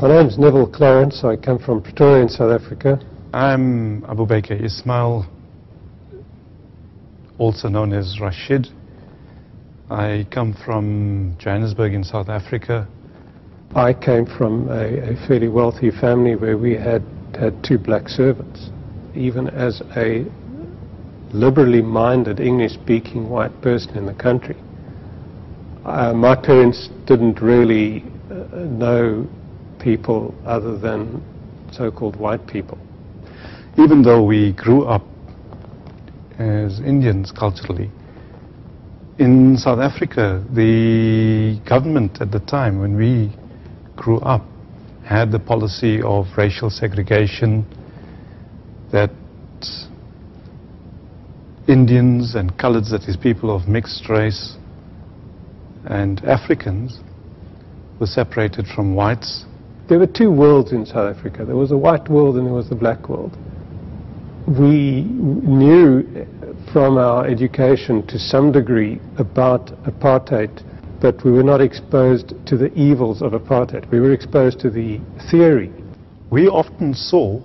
My name's Neville Clarence. I come from Pretoria in South Africa. I'm Abu Bakr Ismail, also known as Rashid. I come from Johannesburg in South Africa. I came from a fairly wealthy family where we had 2 black servants. Even as a liberally minded English-speaking white person in the country, my parents didn't really know people other than so-called white people. Even though we grew up as Indians culturally, in South Africa, the government at the time when we grew up had the policy of racial segregation, that Indians and coloureds, that is people of mixed race, and Africans were separated from whites. There were 2 worlds in South Africa. There was the white world and there was the black world. We knew from our education to some degree about apartheid, but we were not exposed to the evils of apartheid. We were exposed to the theory. We often saw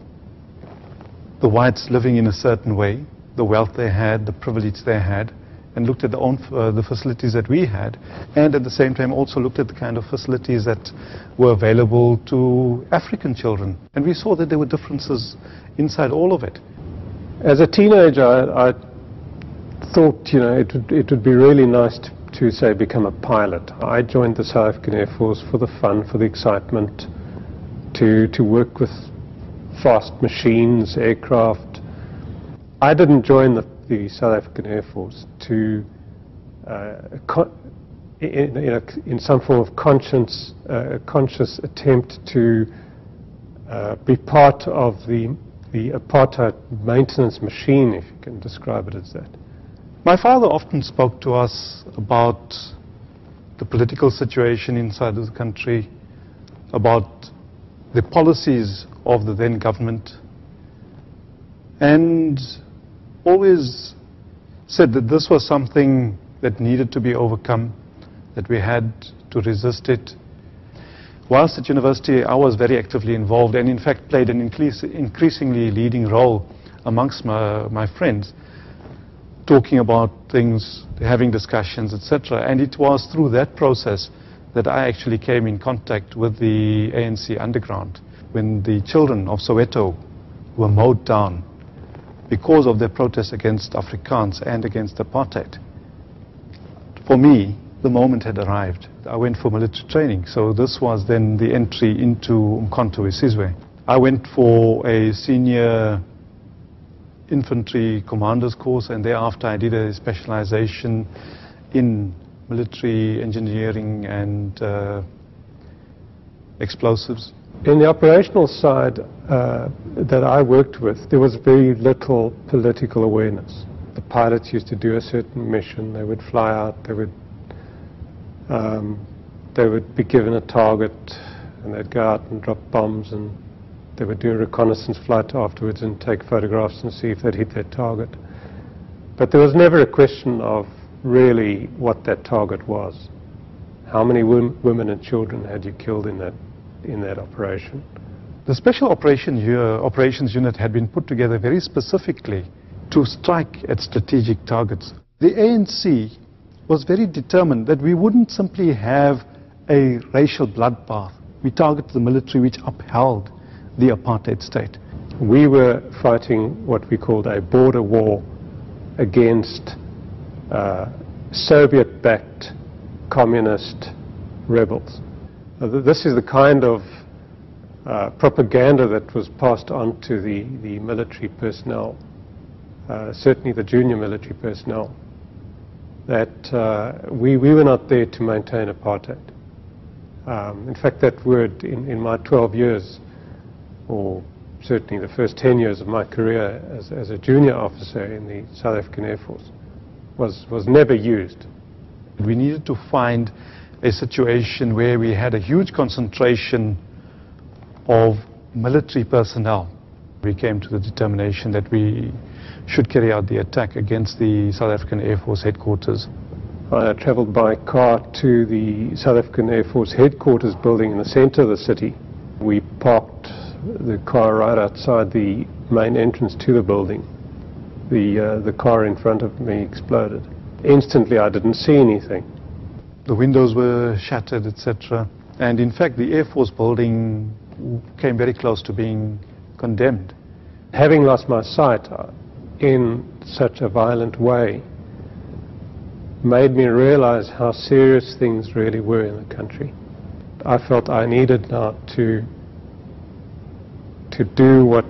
the whites living in a certain way, the wealth they had, the privilege they had, and looked at the facilities that we had, and at the same time also looked at the kind of facilities that were available to African children. And we saw that there were differences inside all of it. As a teenager, I thought, it would be really nice to say become a pilot. I joined the South African Air Force for the fun, for the excitement, to work with fast machines, aircraft. I didn't join the South African Air Force to, in some form of conscious attempt to be part of the apartheid maintenance machine, if you can describe it as that. My father often spoke to us about the political situation inside the country, about the policies of the then government, and always said that this was something that needed to be overcome, that we had to resist it. Whilst at university, I was very actively involved and in fact played an increasingly leading role amongst my friends, talking about things, having discussions, etc. And it was through that process that I actually came in contact with the ANC underground, when the children of Soweto were mowed down because of their protests against Afrikaans and against apartheid. For me, the moment had arrived. I went for military training, so this was then the entry into Umkhonto weSizwe. I went for a senior infantry commander's course, and thereafter I did a specialization in military engineering and explosives. In the operational side that I worked with, there was very little political awareness. The pilots used to do a certain mission, they would fly out, they would be given a target, and they'd go out and drop bombs, and they would do a reconnaissance flight afterwards and take photographs and see if they'd hit their target. But there was never a question of really what that target was. How many women and children had you killed in that operation? The Special Operations Unit had been put together very specifically to strike at strategic targets. The ANC was very determined that we wouldn't simply have a racial bloodbath. We targeted the military which upheld the apartheid state. We were fighting what we called a border war against Soviet-backed communist rebels. This is the kind of propaganda that was passed on to the military personnel, certainly the junior military personnel, that we were not there to maintain apartheid. In fact, that word in my 12 years, or certainly the first 10 years of my career as a junior officer in the South African Air Force, was never used. We needed to find a situation where we had a huge concentration of military personnel. We came to the determination that we should carry out the attack against the South African Air Force headquarters. I traveled by car to the South African Air Force headquarters building in the center of the city, We parked the car right outside the main entrance to the building. The car in front of me exploded. Instantly I didn't see anything. The windows were shattered, etc. And in fact, the Air Force building came very close to being condemned. Having lost my sight in such a violent way made me realize how serious things really were in the country. I felt I needed now to do what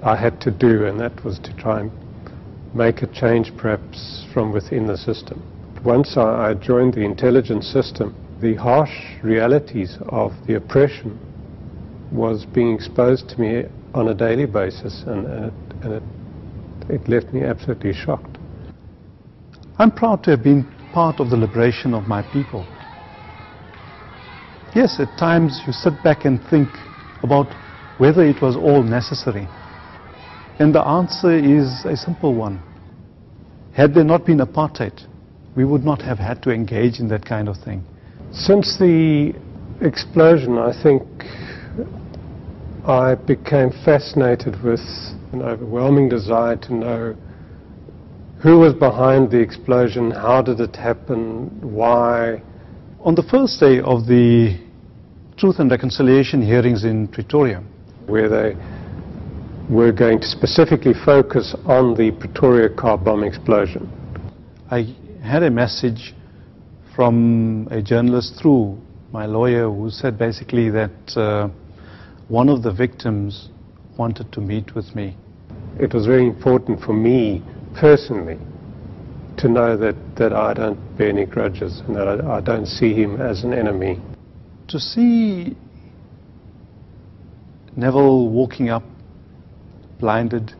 I had to do, and that was to try and make a change perhaps from within the system. Once I joined the intelligence system, the harsh realities of the oppression was being exposed to me on a daily basis, and it left me absolutely shocked. I'm proud to have been part of the liberation of my people. Yes, at times you sit back and think about whether it was all necessary. And the answer is a simple one. Had there not been apartheid, we would not have had to engage in that kind of thing. Since the explosion, I think I became fascinated with an overwhelming desire to know who was behind the explosion, how did it happen, why. On the first day of the Truth and Reconciliation hearings in Pretoria, where they were going to specifically focus on the Pretoria car bomb explosion, I had a message from a journalist through my lawyer who said basically that one of the victims wanted to meet with me. It was very important for me personally to know that I don't bear any grudges and that I don't see him as an enemy. To see Neville walking up blinded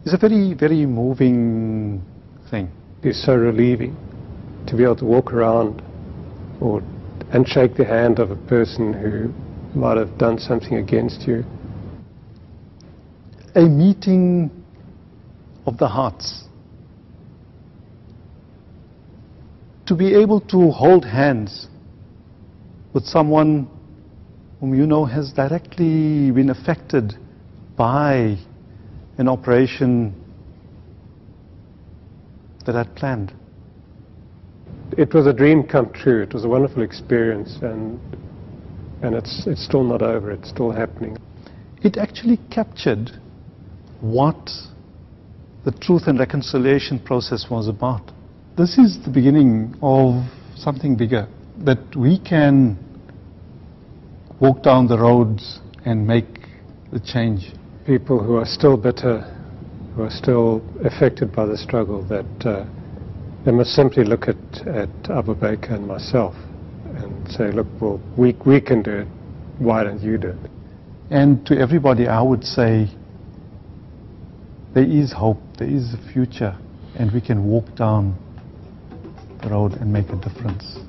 is a very, very moving thing. It's so relieving to be able to walk around and shake the hand of a person who might have done something against you. A meeting of the hearts. To be able to hold hands with someone whom you know has directly been affected by an operation that I'd planned. It was a dream come true. It was a wonderful experience, and it's still not over. It's still happening. It actually captured what the Truth and Reconciliation process was about. This is the beginning of something bigger, that we can walk down the roads and make the change. People who are still bitter, who are still affected by the struggle, that they must simply look at Abu Baker and myself and say, look, well, we can do it, why don't you do it? And to everybody I would say, there is hope, there is a future, and we can walk down the road and make a difference.